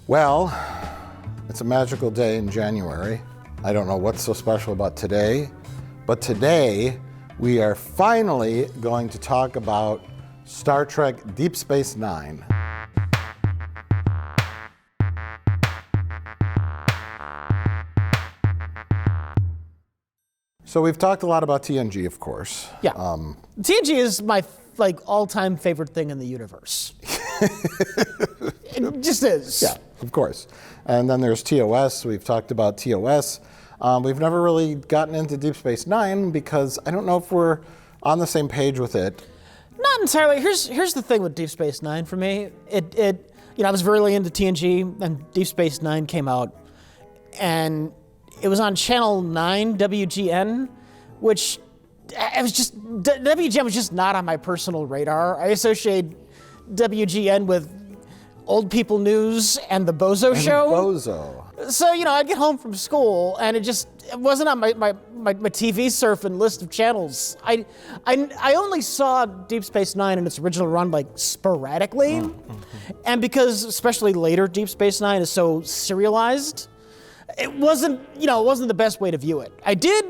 Well, it's a magical day in January. I don't know what's so special about today, but today we are finally going to talk about Star Trek Deep Space Nine. So we've talked a lot about TNG, of course. Yeah. TNG is my all-time favorite thing in the universe. It just is. Yeah, of course. And then there's TOS. We've talked about TOS. We've never really gotten into Deep Space Nine because I don't know if we're on the same page with it. Not entirely. Here's the thing with Deep Space Nine for me. I was very into TNG, and Deep Space Nine came out, and it was on Channel 9 WGN, which WGN was just not on my personal radar. I associate WGN with old people news and the Bozo Show. Bozo. So, I'd get home from school and it wasn't on my TV surfing list of channels. I only saw Deep Space Nine in its original run sporadically. Mm-hmm. And because especially later Deep Space Nine is so serialized, it wasn't the best way to view it. I did,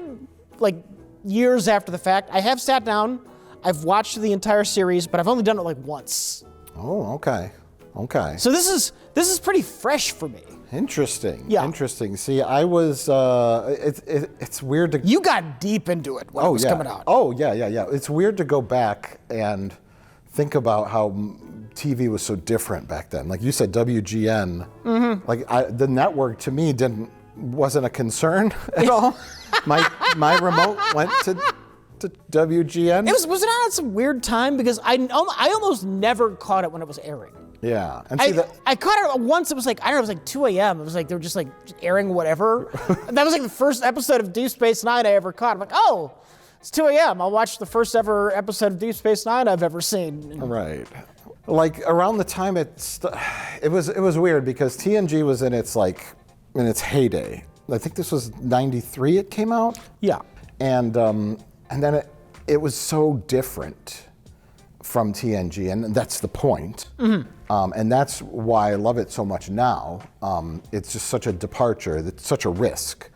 years after the fact, I have sat down, I've watched the entire series, but I've only done it once. Oh, okay. Okay. So this is pretty fresh for me. Interesting. Yeah. Interesting. See, I was. It's weird to. You got deep into it when it was coming out. Oh yeah. It's weird to go back and think about how TV was so different back then. Like you said, WGN. Mm-hmm. The network to me wasn't a concern at all. My remote went to WGN. Was it on at some weird time? Because I almost never caught it when it was airing. Yeah. And I caught it once. It was it was 2 a.m. It was they were just airing whatever. That was the first episode of Deep Space Nine I ever caught. I'm like, oh, it's 2 a.m. I'll watch the first ever episode of Deep Space Nine I've ever seen. Right. Around the time it was weird because TNG was in its heyday. I think this was 93 it came out. Yeah. And then it was so different from TNG, and that's the point. Mm-hmm. And that's why I love it so much now. It's just such a departure, it's such a risk.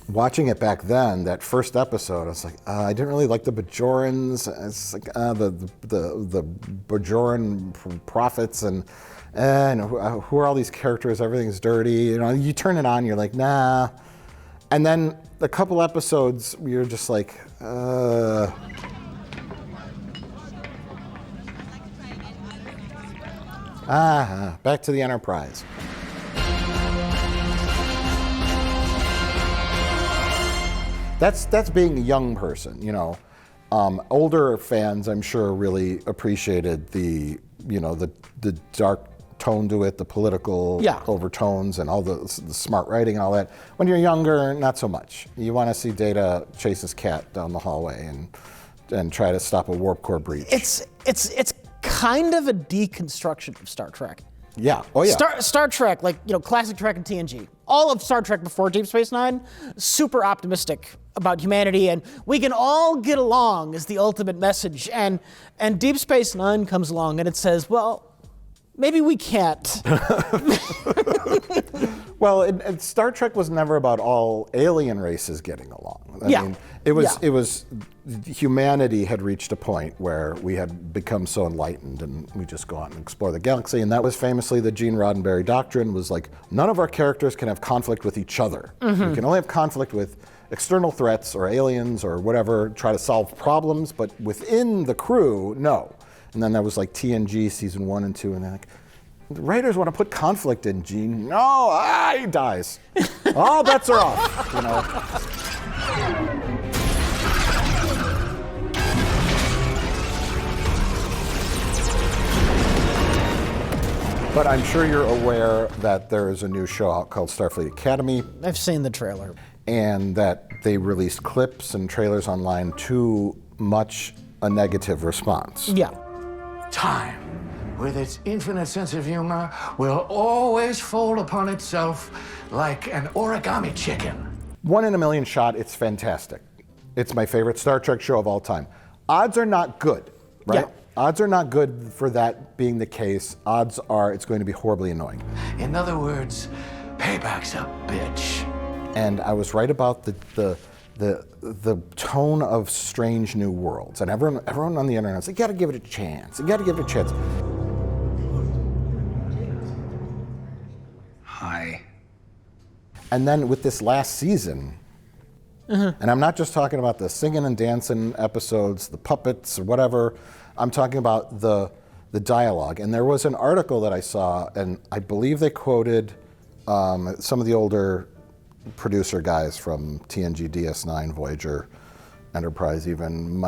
Watching it back then, that first episode, I was like, I didn't really like the Bajorans. It's the Bajoran prophets, and who are all these characters? Everything's dirty. You turn it on, you're like, nah. And then a couple episodes, you're just like, back to the Enterprise. That's being a young person, Older fans, I'm sure, really appreciated the dark tone to it, the political overtones, and all the smart writing and all that. When you're younger, not so much. You want to see Data chase his cat down the hallway and try to stop a warp core breach. It's kind of a deconstruction of Star Trek. Yeah. Oh yeah. Star Trek, classic Trek and TNG. All of Star Trek before Deep Space Nine, super optimistic about humanity, and we can all get along is the ultimate message. And Deep Space Nine comes along and it says, well, maybe we can't. Well, and Star Trek was never about all alien races getting along. I mean, it was humanity had reached a point where we had become so enlightened and we just go out and explore the galaxy. And that was famously the Gene Roddenberry doctrine, was none of our characters can have conflict with each other. Mm-hmm. We can only have conflict with external threats or aliens or whatever, try to solve problems, but within the crew, no. And then that was TNG season 1 and 2, and they're the writers want to put conflict in Gene. No, he dies. All bets are off, But I'm sure you're aware that there is a new show out called Starfleet Academy. I've seen the trailer. And that they released clips and trailers online to much a negative response. Yeah. Time, with its infinite sense of humor, will always fold upon itself like an origami chicken. 1 in a million shot, it's fantastic. It's my favorite Star Trek show of all time. Odds are not good, right? Yeah. Odds are not good for that being the case. Odds are it's going to be horribly annoying. In other words, payback's a bitch. And I was right about the tone of Strange New Worlds. And everyone on the internet said, you gotta give it a chance. You gotta give it a chance. Hi. And then with this last season, and I'm not just talking about the singing and dancing episodes, the puppets or whatever, I'm talking about the dialogue. And there was an article that I saw, and I believe they quoted some of the older producer guys from TNG, DS9, Voyager, Enterprise even,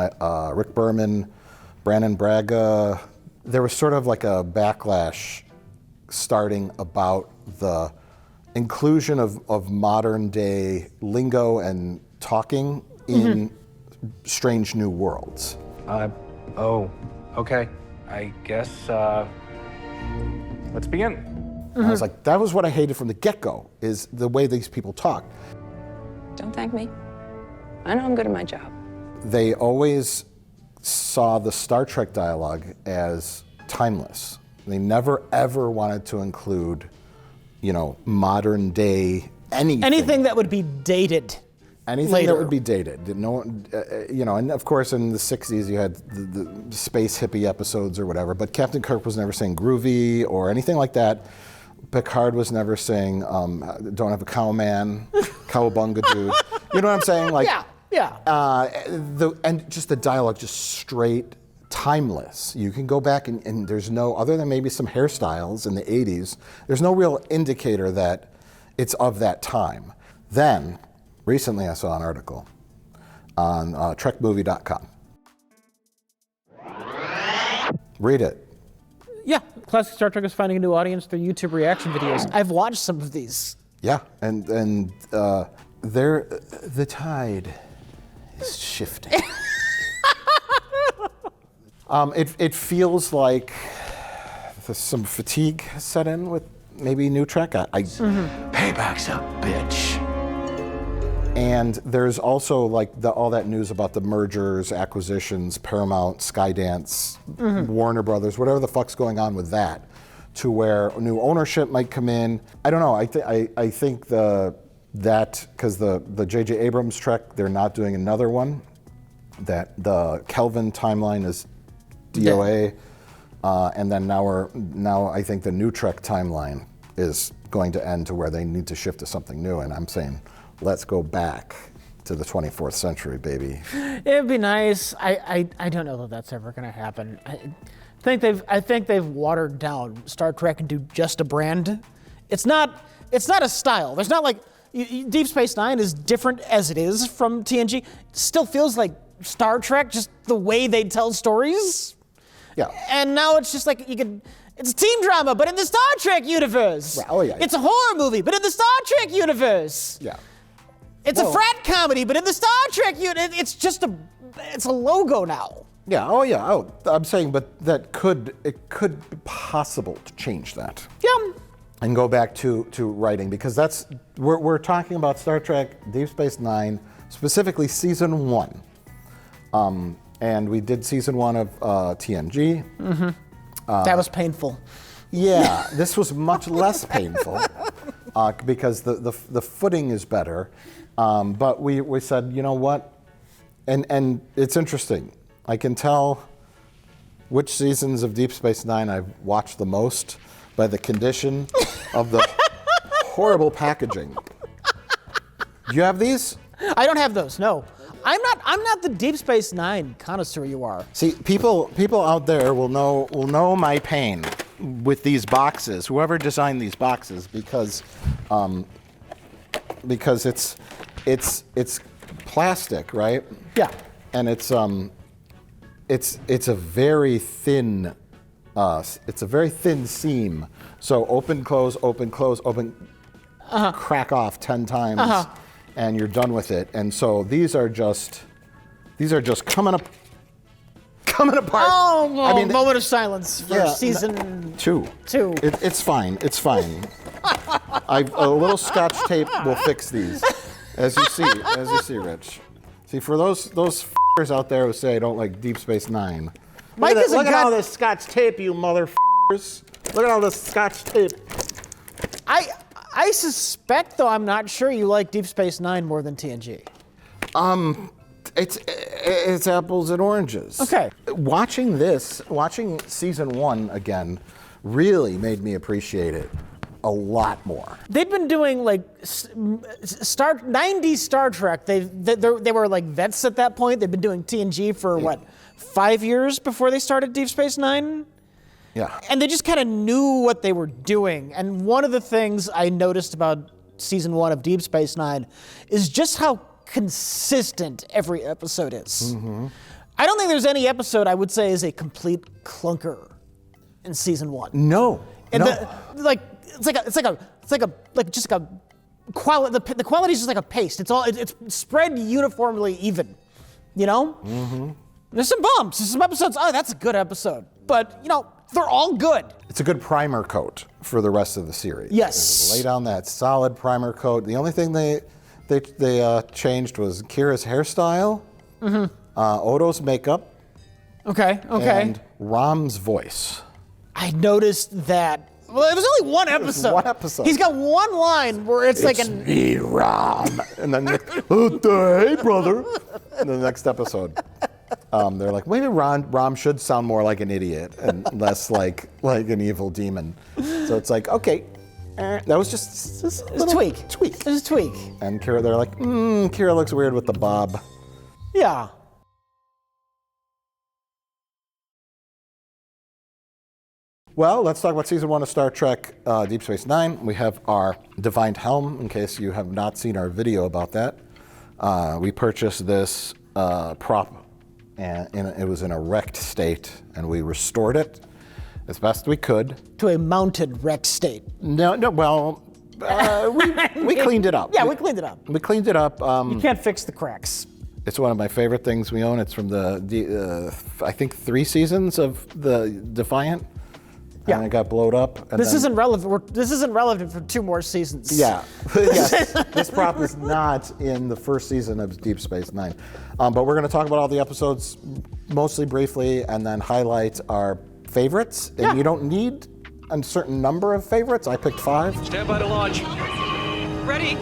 Rick Berman, Brandon Braga. There was sort of like a backlash starting about the inclusion of modern day lingo and talking in Strange New Worlds. Oh, okay. I guess, let's begin. I was like, that was what I hated from the get-go, is the way these people talk. Don't thank me. I know I'm good at my job. They always saw the Star Trek dialogue as timeless. They never, ever wanted to include, modern day anything. Anything that would be dated. Anything later. that would be dated. No one, and of course in the 60s you had the space hippie episodes or whatever, but Captain Kirk was never saying groovy or anything like that. Picard was never saying, don't have a cow man, cowabunga dude. You know what I'm saying? Like, Yeah. And just the dialogue, just straight timeless. You can go back and there's no, other than maybe some hairstyles in the 80s, there's no real indicator that it's of that time. Then, recently I saw an article on trekmovie.com. Read it. Yeah, classic Star Trek is finding a new audience through YouTube reaction videos. I've watched some of these. Yeah, and the tide is shifting. It feels like there's some fatigue set in with maybe new Trek. Payback's a bitch. And there's also like all that news about the mergers, acquisitions, Paramount, Skydance, Warner Brothers, whatever the fuck's going on with that, to where new ownership might come in. I don't know. I think because the J.J. Abrams Trek, they're not doing another one. That the Kelvin timeline is DOA, and then now I think the new Trek timeline is going to end to where they need to shift to something new. And I'm saying, let's go back to the 24th century, baby. It'd be nice. I don't know that that's ever going to happen. I think they've watered down Star Trek into just a brand. It's not a style. There's not like Deep Space Nine is different as it is from TNG. It still feels like Star Trek, just the way they tell stories. Yeah. And now it's just like it's a teen drama, but in the Star Trek universe. Oh yeah. It's a horror movie, but in the Star Trek universe. Yeah. It's a frat comedy, but in the Star Trek it's a logo now. Yeah. Oh yeah. Oh, I'm saying, but it could be possible to change that. Yeah. And go back to writing, because we're talking about Star Trek Deep Space Nine, specifically season 1. And we did season 1 of TNG. That was painful. Yeah, this was much less painful because the footing is better. But we said, you know what? And it's interesting. I can tell which seasons of Deep Space Nine I've watched the most by the condition of the horrible packaging. Do you have these? I don't have those. No, I'm not the Deep Space Nine connoisseur you are. See, people out there will know my pain with these boxes. Whoever designed these boxes, because it's plastic, right? Yeah. And it's a very thin seam. So open, close, open, crack off 10 times, and you're done with it. And so these are just coming apart. Oh, I mean, moment of silence for season 2. It's fine. It's fine. A little Scotch tape will fix these, as you see, Rich. See, for those f***ers out there who say I don't like Deep Space Nine, Mike is look at all this Scotch tape, you motherfuckers. Look at all this Scotch tape. I suspect, though, I'm not sure you like Deep Space Nine more than TNG. It's apples and oranges. Okay. Watching season 1 again really made me appreciate it a lot more. They'd been doing like 90s Star Trek. They were like vets at that point. They'd been doing TNG for what, 5 years before they started Deep Space Nine? Yeah. And they just kind of knew what they were doing. And one of the things I noticed about season 1 of Deep Space Nine is just how consistent every episode is. Mm-hmm. I don't think there's any episode I would say is a complete clunker in season 1. No. And no. The quality is just like a paste. It's spread uniformly even, you know? Mm-hmm. There's some bumps, there's some episodes, oh, that's a good episode. But, you know, they're all good. It's a good primer coat for the rest of the series. Yes. Lay down that solid primer coat. The only thing they changed was Kira's hairstyle, Odo's makeup, okay, and Rom's voice. I noticed that. Well, it was only one episode. One episode. He's got one line where it's like me, Rom. And then, hey, brother. And the next episode, they're like, maybe Rom should sound more like an idiot and less like an evil demon. So it's like, okay, that was just a little tweak. Tweak. It was a tweak. And Kira, they're like, Kira looks weird with the bob. Yeah. Well, let's talk about season 1 of Star Trek Deep Space Nine. We have our Divined Helm, in case you have not seen our video about that. We purchased this prop, and it was in a wrecked state, and we restored it as best we could. To a mounted wrecked state. No, well, we cleaned it up. Yeah, we cleaned it up. We cleaned it up. You can't fix the cracks. It's one of my favorite things we own. It's from the I think 3 seasons of the Defiant. Yeah. And it got blowed up. And this isn't relevant. This isn't relevant for 2 more seasons. Yeah. Yes. This prop is not in the first season of Deep Space Nine. But we're going to talk about all the episodes mostly briefly and then highlight our favorites. And you don't need a certain number of favorites. I picked 5. Stand by to launch. Ready?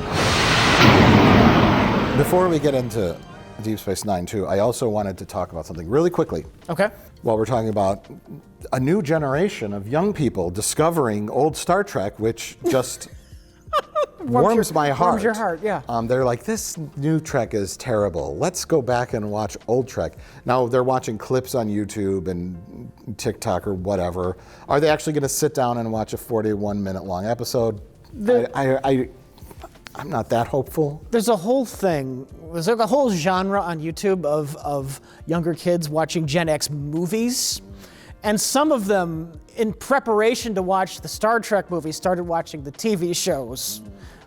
Before we get into Deep Space Nine, too, I also wanted to talk about something really quickly. Okay. While we're talking about a new generation of young people discovering old Star Trek, which just warms my heart. Warms your heart, yeah. They're like, this new Trek is terrible. Let's go back and watch old Trek. Now they're watching clips on YouTube and TikTok or whatever. Are they actually going to sit down and watch a 41-minute long episode? I'm not that hopeful. There's a whole thing. There's like a whole genre on YouTube of younger kids watching Gen X movies. And some of them, in preparation to watch the Star Trek movies, started watching the TV shows,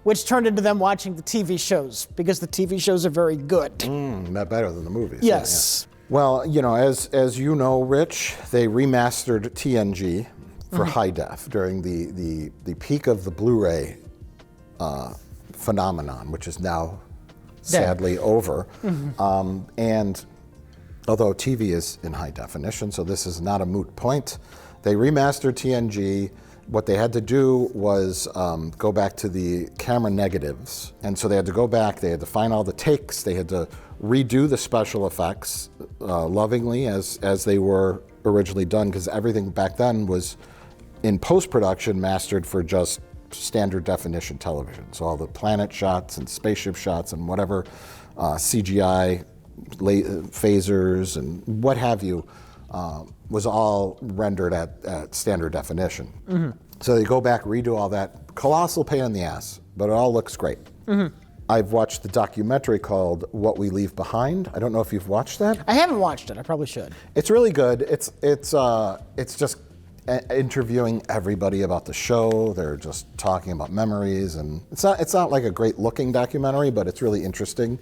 which turned into them watching the TV shows because the TV shows are very good. Not better than the movies. Yes. Yeah. Well, you know, as you know, Rich, they remastered TNG for high def during the peak of the Blu-ray phenomenon, which is now sadly over. And although TV is in high definition, so this is not a moot point, they remastered TNG. What they had to do was go back to the camera negatives. And so they had to go back, they had to find all the takes, they had to redo the special effects lovingly as they were originally done, because everything back then was in post-production mastered for just standard definition television. So all the planet shots and spaceship shots and whatever CGI phasers and what have you was all rendered at standard definition. So they go back, redo all that. Colossal pain in the ass, but it all looks great. I've watched the documentary called What We Leave Behind. I don't know if you've watched that. I haven't watched it. I probably should. It's really good. It's just interviewing everybody about the show. They're just talking about memories, and it's not like a great looking documentary, but it's really interesting.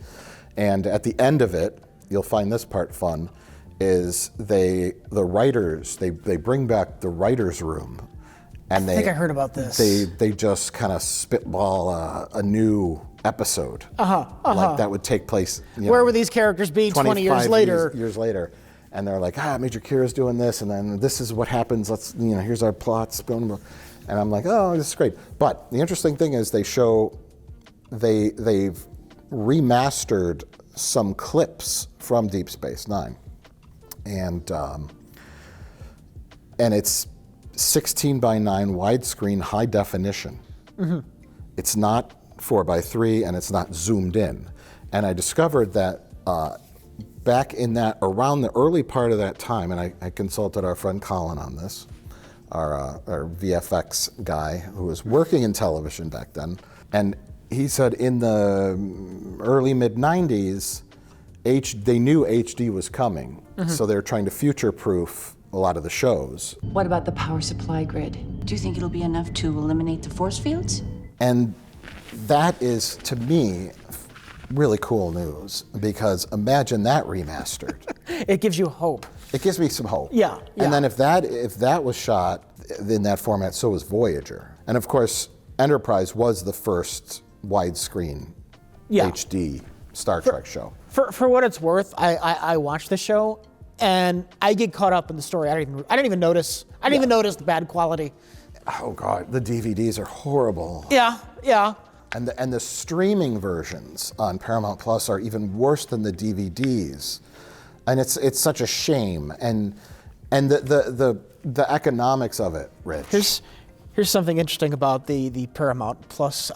And at the end of it, you'll find this part fun, is the writers, they bring back the writers' room, and I think I heard about this. They just kind of spitball a new episode. Like that would take place. Where would these characters be 20 years later? Years later. And they're like, Major Kira's doing this, and then this is what happens. Here's our plots. And I'm like, oh, this is great. But the interesting thing is they've remastered some clips from Deep Space Nine, and it's 16:9 widescreen high definition. Mm-hmm. It's not 4:3, and it's not zoomed in. And I discovered that back in that, around the early part of that time, and I consulted our friend Colin on this, our VFX guy who was working in television back then, and he said in the early mid-90s, they knew HD was coming, so they were trying to future-proof a lot of the shows. What about the power supply grid? Do you think it'll be enough to eliminate the force fields? And that is, to me, really cool news, because imagine that remastered. It gives you hope. It gives me some hope. Yeah. And then if that was shot in that format, so was Voyager. And of course, Enterprise was the first widescreen HD Star Trek show. For what it's worth, I watched the show, and I get caught up in the story. I didn't even notice. I didn't even notice the bad quality. Oh God, the DVDs are horrible. Yeah. And the streaming versions on Paramount Plus are even worse than the DVDs, and it's such a shame. And the economics of it, Rich. Here's something interesting about the Paramount Plus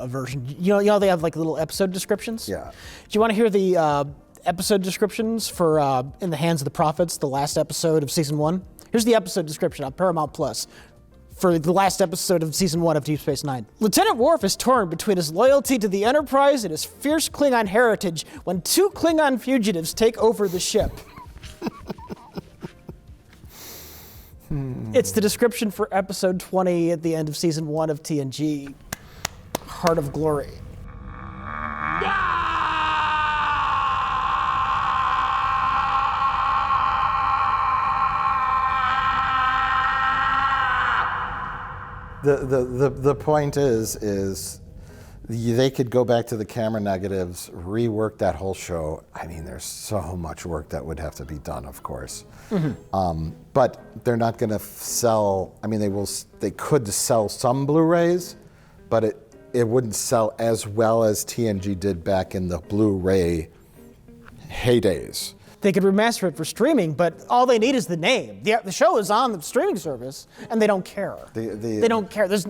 version. You know they have like little episode descriptions. Yeah. Do you want to hear the episode descriptions for In the Hands of the Prophets, the last episode of season 1? Here's the episode description on Paramount Plus for the last episode of season 1 of Deep Space Nine. Lieutenant Worf is torn between his loyalty to the Enterprise and his fierce Klingon heritage when 2 Klingon fugitives take over the ship. It's the description for episode 20 at the end of season 1 of TNG, Heart of Glory. The point is they could go back to the camera negatives, rework that whole show. I mean, there's so much work that would have to be done, of course. Mm-hmm. But they're not going to sell. I mean, they could sell some Blu-rays, but it wouldn't sell as well as TNG did back in the Blu-ray heydays. They could remaster it for streaming, but all they need is the name. The show is on the streaming service, and they don't care. They don't care. There's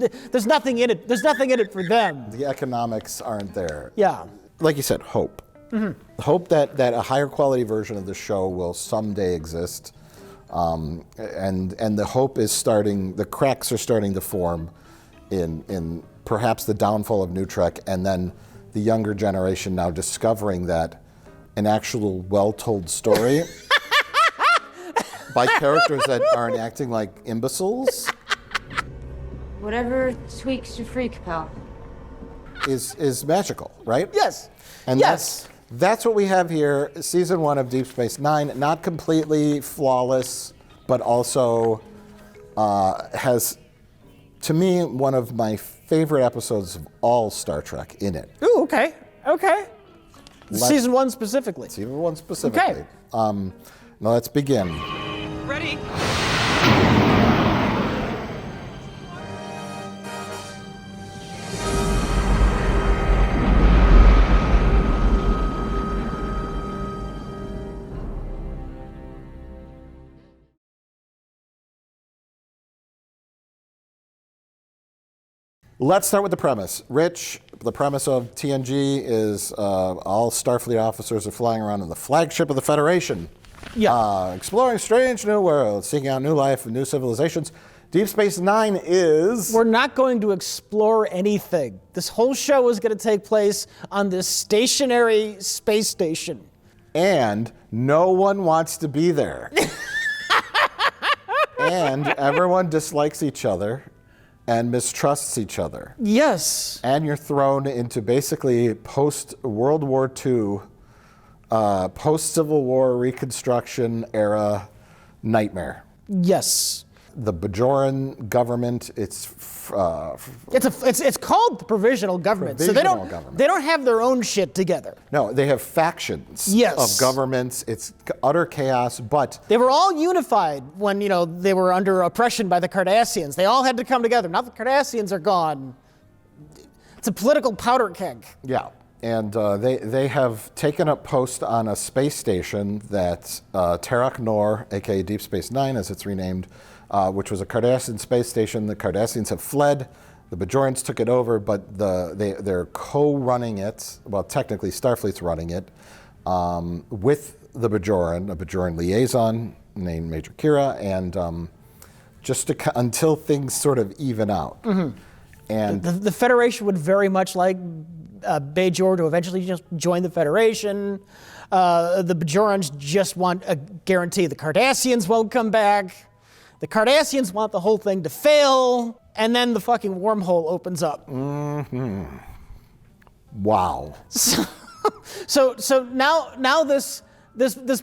nothing in it. There's nothing in it for them. The economics aren't there. Yeah. Like you said, hope. Mm-hmm. Hope that a higher quality version of the show will someday exist, and the hope is starting. The cracks are starting to form in perhaps the downfall of New Trek, and then the younger generation now discovering that an actual well-told story by characters that aren't acting like imbeciles. Whatever tweaks your freak, pal. Is magical, right? Yes. And yes. That's what we have here. Season 1 of Deep Space Nine, not completely flawless, but also has, to me, one of my favorite episodes of all Star Trek in it. Ooh, okay. Season 1 specifically. Season 1 specifically. Okay. Now let's begin. Ready? Let's start with the premise. Rich, the premise of TNG is all Starfleet officers are flying around in the flagship of the Federation. Yeah. Exploring strange new worlds, seeking out new life and new civilizations. Deep Space Nine is... We're not going to explore anything. This whole show is going to take place on this stationary space station. And no one wants to be there. And everyone dislikes each other and mistrusts each other. Yes. And you're thrown into basically post-World War II, post-Civil War Reconstruction era nightmare. Yes. the Bajoran government. It's called the provisional government. So they don't have their own shit together. No, they have factions of governments. It's utter chaos, but they were all unified when they were under oppression by the Cardassians. They all had to come together. Now the Cardassians are gone. It's a political powder keg. Yeah. And they have taken up post on a space station that Terok Nor, aka Deep Space Nine, as it's renamed, which was a Cardassian space station. The Cardassians have fled. The Bajorans took it over, but they're co-running it. Well, technically, Starfleet's running it with a Bajoran liaison named Major Kira, and just until things sort of even out. Mm-hmm. And the Federation would very much like Bajor to eventually just join the Federation. The Bajorans just want a guarantee the Cardassians won't come back. The Cardassians want the whole thing to fail, and then the fucking wormhole opens up. Mm-hmm. Wow. So now this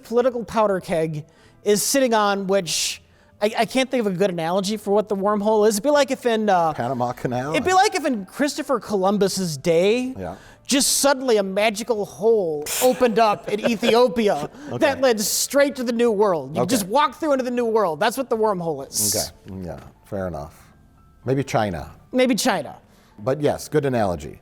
political powder keg is sitting on which I can't think of a good analogy for what the wormhole is. It'd be like if in Panama Canal. It'd be like if in Christopher Columbus's day, just suddenly a magical hole opened up in Ethiopia that led straight to the New World. You just walk through into the New World. That's what the wormhole is. Okay. Yeah. Fair enough. Maybe China. Maybe China. But yes, good analogy.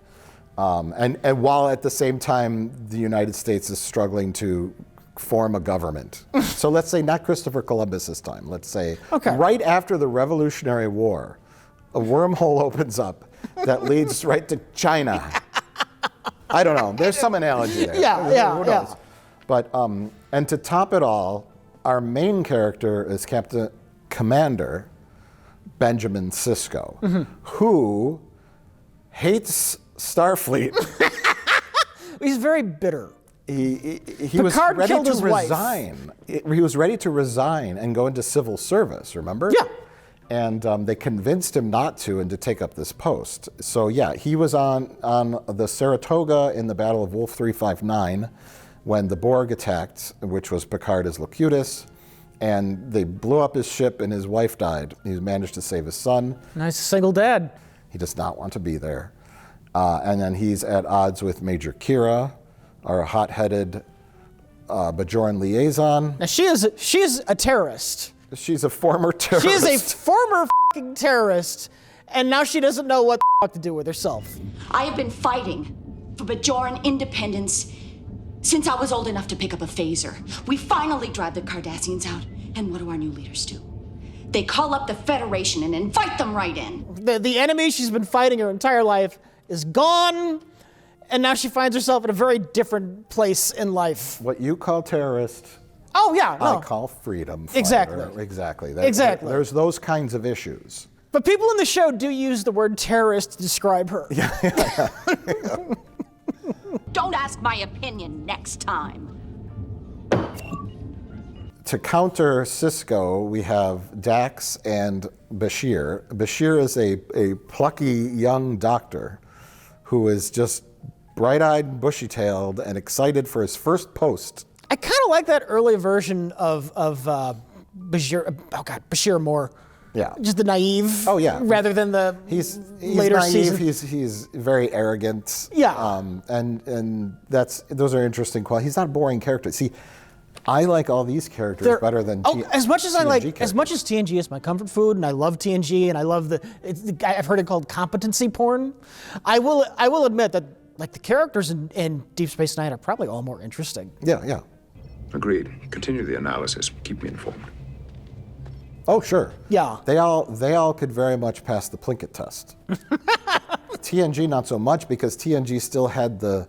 And while at the same time the United States is struggling to form a government. So let's say not Christopher Columbus's time. Let's say right after the Revolutionary War, a wormhole opens up that leads right to China. I don't know. There's some analogy there. Who knows? But and to top it all, our main character is Commander Benjamin Sisko, who hates Starfleet. He's very bitter. He was ready to resign. He was ready to resign and go into civil service, remember? Yeah. And they convinced him not to and to take up this post. So yeah, he was on the Saratoga in the Battle of Wolf 359 when the Borg attacked, which was Picard as Locutus, and they blew up his ship and his wife died. He managed to save his son. Nice single dad. He does not want to be there. And then he's at odds with Major Kira, our hot-headed Bajoran liaison. Now she's a terrorist. She's a former terrorist. She is a former fucking terrorist, and now she doesn't know what the fuck to do with herself. I have been fighting for Bajoran independence since I was old enough to pick up a phaser. We finally drive the Cardassians out, and what do our new leaders do? They call up the Federation and invite them right in. The enemy she's been fighting her entire life is gone, and now she finds herself in a very different place in life. What you call terrorist, oh yeah, no. I call freedom fighter. Exactly. Exactly. There's those kinds of issues. But people in the show do use the word terrorist to describe her. Yeah. Don't ask my opinion next time. To counter Sisko, we have Dax and Bashir. Bashir is a plucky young doctor who is just bright-eyed, bushy-tailed, and excited for his first post. I kind of like that early version of Bashir. Oh God, Bashir more. Yeah. Just the naive. Oh yeah. Rather than the he's later naive. season. He's very arrogant. Yeah. And those are interesting qualities. He's not a boring character. See, I like all these characters better than as much as I like characters. as much as TNG is my comfort food, and I love TNG, and I love I've heard it called competency porn. I will admit that like the characters in Deep Space Nine are probably all more interesting. Yeah. Agreed. Continue the analysis. Keep me informed. Oh, sure. Yeah. They all could very much pass the Plinkett test. TNG not so much because TNG still had the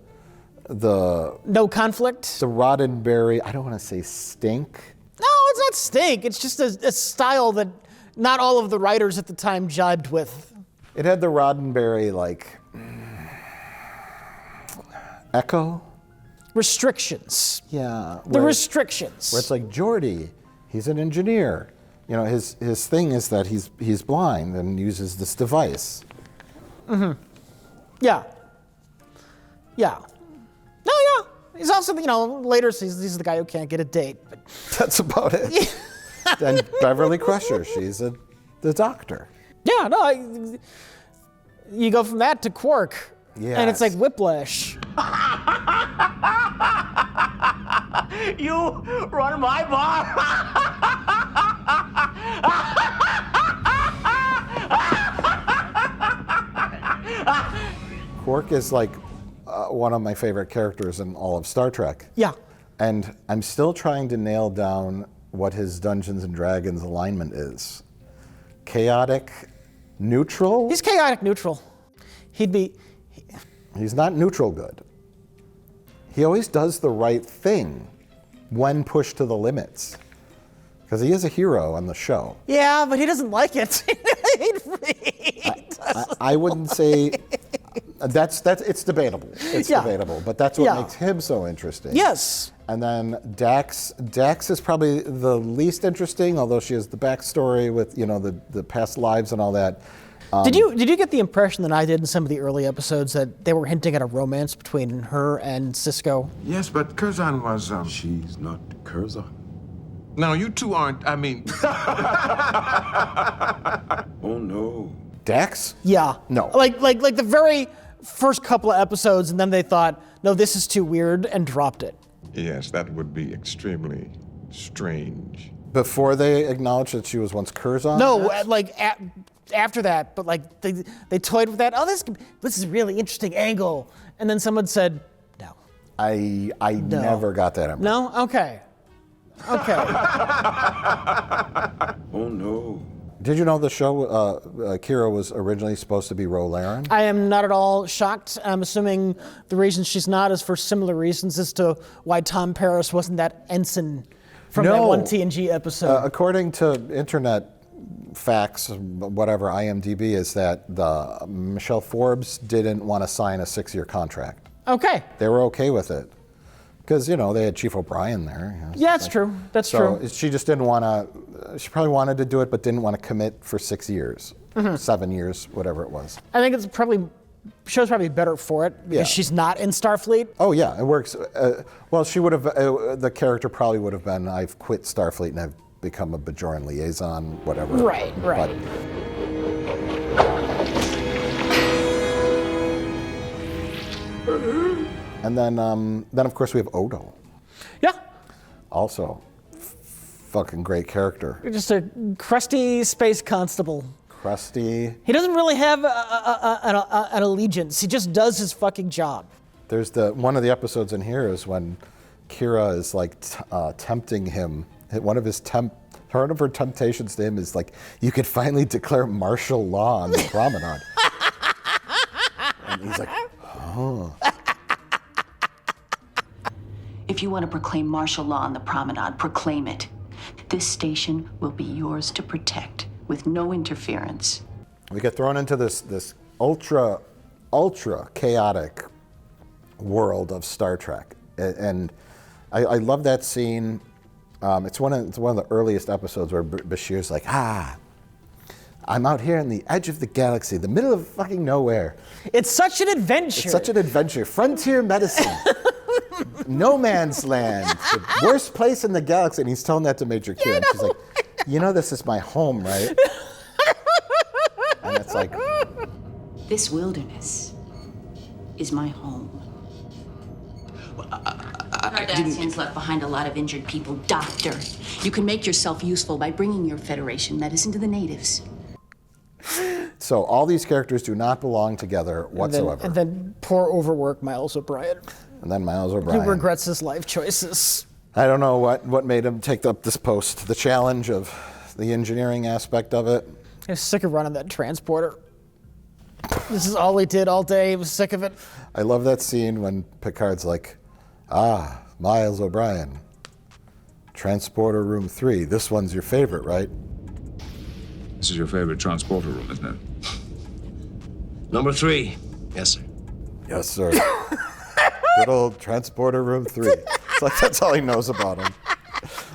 no conflict. The Roddenberry, I don't want to say stink. No, it's not stink. It's just a style that not all of the writers at the time jibed with. It had the Roddenberry echo. Restrictions. Yeah. The restrictions. Where it's like Geordi, he's an engineer. You know, his thing is that he's blind and uses this device. Mm-hmm. Yeah. No, yeah. He's also, later he's the guy who can't get a date. But that's about it. And Beverly Crusher, she's a the Doctor. Yeah, no, you go from that to Quark. Yes. And it's like Whiplash. You run my bar. Quark is like one of my favorite characters in all of Star Trek. Yeah. And I'm still trying to nail down what his Dungeons and Dragons alignment is. Chaotic, neutral? He's chaotic neutral. He's not neutral good. He always does the right thing when pushed to the limits. Because he is a hero on the show. Yeah, but he doesn't like it. I wouldn't say it's debatable. It's debatable, but that's what makes him so interesting. Yes. And then Dax is probably the least interesting, although she has the backstory with the past lives and all that. Did you get the impression that I did in some of the early episodes that they were hinting at a romance between her and Cisco? Yes, but Curzon was, She's not Curzon. No, you two aren't, I mean... Oh, no. Dax? Yeah. No. Like the very first couple of episodes, and then they thought, no, this is too weird, and dropped it. Yes, that would be extremely strange. Before they acknowledged that she was once Curzon? No, after that, but like they toyed with that. Oh, this is a really interesting angle, and then someone said, no. I No. never got that impression. No? Okay. Oh, no. Did you know the show, Kira was originally supposed to be Rolaren? I am not at all shocked. I'm assuming the reason she's not is for similar reasons as to why Tom Paris wasn't that ensign from that one TNG episode. According to internet facts, whatever, IMDb, is that Michelle Forbes didn't want to sign a 6-year contract. Okay. They were okay with it. Because, they had Chief O'Brien there. Yeah, that's true. That's true. So she just didn't want to, she probably wanted to do it, but didn't want to commit for 6 years, 7 years, whatever it was. I think show's probably better for it because she's not in Starfleet. Oh yeah, it works. Well, she would have, the character probably would have been, I've quit Starfleet and I've become a Bajoran liaison, whatever. Right. And then of course we have Odo. Yeah. Also, fucking great character. Just a crusty space constable. Crusty. He doesn't really have an allegiance. He just does his fucking job. There's one of the episodes in here is when Kira is like tempting him. One of her temptations to him is like, you could finally declare martial law on the promenade. And he's like, oh. If you want to proclaim martial law on the promenade, proclaim it. This station will be yours to protect, with no interference. We get thrown into this ultra chaotic world of Star Trek, and I love that scene. It's one of the earliest episodes where Bashir's like, I'm out here on the edge of the galaxy, the middle of fucking nowhere. It's such an adventure. Frontier medicine. No man's land. The worst place in the galaxy. And he's telling that to Major Kira. And she's like, this is my home, right? And it's like, This wilderness is my home. Cardassians left behind a lot of injured people. Doctor, you can make yourself useful by bringing your Federation medicine to the natives. so all these characters do not belong together whatsoever. And then poor overworked Miles O'Brien. And then Miles O'Brien. He regrets his life choices. I don't know what made him take up this post. The challenge of the engineering aspect of it. He was sick of running that transporter. This is all he did all day. He was sick of it. I love that scene when Picard's like, Miles O'Brien, transporter room 3. This one's your favorite, right? This is your favorite transporter room, isn't it? Number 3. Yes, sir. Yes, sir. Good old transporter room 3. It's like that's all he knows about him.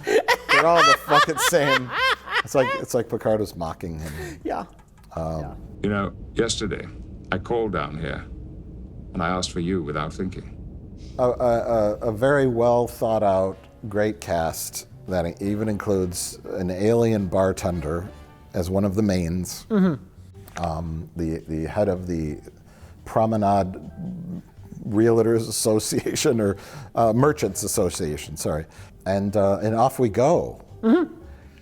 They're all the fucking same. It's like Picard was mocking him. Yeah. Yesterday, I called down here, and I asked for you without thinking. A very well thought out, great cast that even includes an alien bartender as one of the mains. The head of the Promenade Realtors Association, or Merchants Association, sorry. And off we go.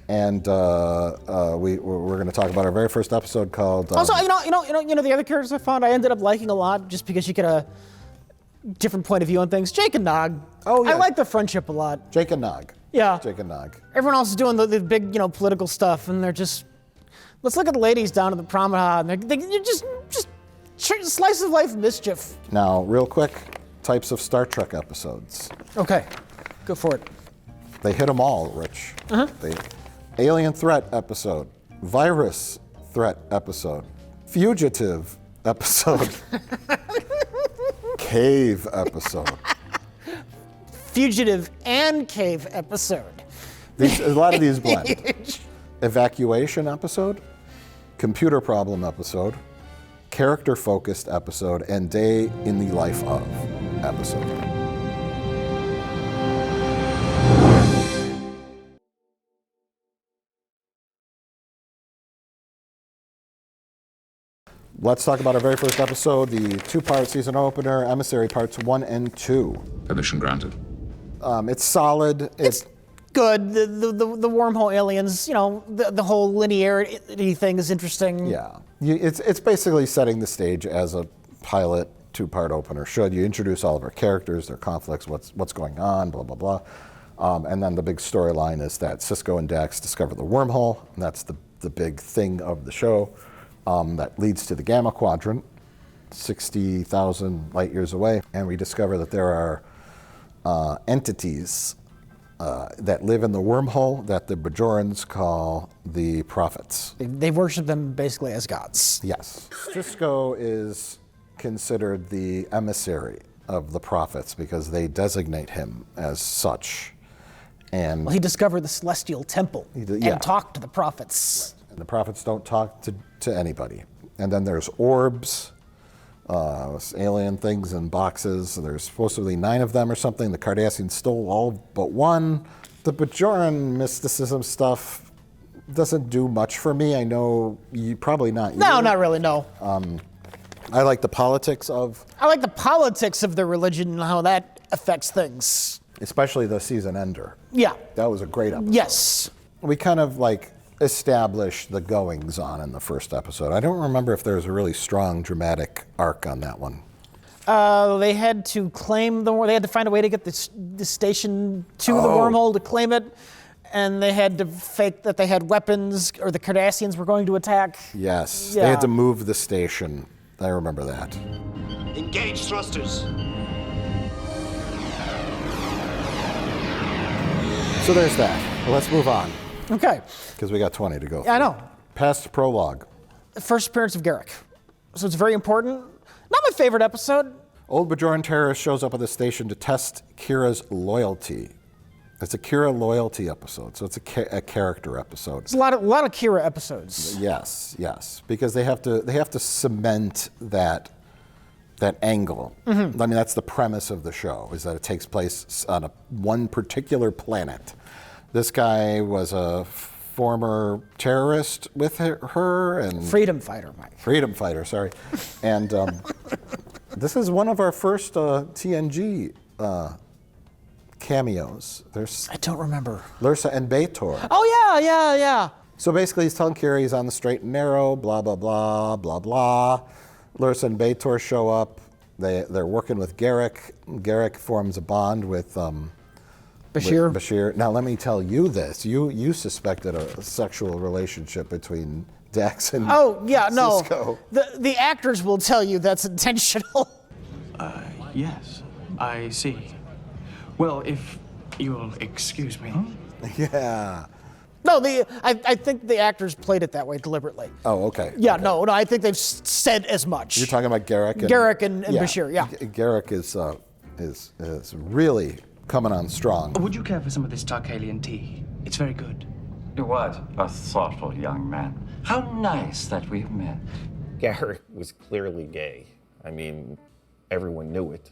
And we're going to talk about our very first episode called. Also, the other characters I found I ended up liking a lot just because you get a different point of view on things. Jake and Nog. Oh, yeah. I like their friendship a lot. Jake and Nog. Yeah. Jake and Nog. Everyone else is doing the big, political stuff, and they're just. Let's look at the ladies down at the promenade. And they're just slice of life mischief. Now, real quick, types of Star Trek episodes. Okay, go for it. They hit them all, Rich. Alien threat episode, virus threat episode, fugitive episode, cave episode. Fugitive and cave episode. A lot of these blend. Evacuation episode, computer problem episode, character-focused episode, and day in the life of episode. Let's talk about our very first episode, the two-part season opener, Emissary Parts 1 and 2. Permission granted. It's solid. It's good. The wormhole aliens, the whole linearity thing is interesting. Yeah. It's basically setting the stage as a pilot two-part opener should. You introduce all of our characters, their conflicts, what's going on, blah, blah, blah. And then the big storyline is that Cisco and Dax discover the wormhole, and that's the big thing of the show. That leads to the Gamma Quadrant, 60,000 light years away, and we discover that there are entities that live in the wormhole that the Bajorans call the Prophets. They worship them basically as gods. Yes. Cisco is considered the emissary of the Prophets because they designate him as such. And he discovered the Celestial Temple and talked to the Prophets. And the Prophets don't talk to anybody. And then there's orbs, alien things in boxes. There's supposedly 9 of them or something. The Cardassians stole all but one. The Bajoran mysticism stuff doesn't do much for me. I know you probably not. No, not really, no. I like the politics of... I like the politics of their religion and how that affects things. Especially the season ender. Yeah. That was a great episode. Yes. We kind of established the goings on in the first episode. I don't remember if there was a really strong dramatic arc on that one. They had to claim they had to find a way to get the station to the wormhole to claim it, and they had to fake that they had weapons or the Cardassians were going to attack. Yes, yeah. They had to move the station. I remember that. Engage thrusters. So there's that. Well, let's move on. Okay. Because we got 20 to go. Yeah, I know. Past prologue. First appearance of Garrick. So it's very important. Not my favorite episode. Old Bajoran terrorist shows up at the station to test Kira's loyalty. It's a Kira loyalty episode, so it's a character episode. It's a lot of Kira episodes. Yes, because they have to cement that angle. Mm-hmm. I mean, that's the premise of the show, is that it takes place on one particular planet. This guy was a former terrorist with her and freedom fighter, Mike. Freedom fighter, sorry. And this is one of our first TNG cameos. I don't remember. Lursa and B'Etor. Oh yeah. So basically, he's telling Kira he's on the straight and narrow. Blah blah blah blah blah. Lursa and B'Etor show up. They're working with Garrick. Garrick forms a bond with Bashir. Bashir. Now let me tell you this. You suspected a sexual relationship between Dax and Cisco. The actors will tell you that's intentional. Yes, I see. Well, if you'll excuse me. Yeah. No, I think the actors played it that way deliberately. Oh, okay. Yeah, okay. No, I think they've said as much. You're talking about Garrick and Bashir, yeah. Garrick is really coming on strong. Would you care for some of this Tarkalian tea? It's very good. What a thoughtful young man. How nice that we've met. Garrick was clearly gay. I mean, everyone knew it.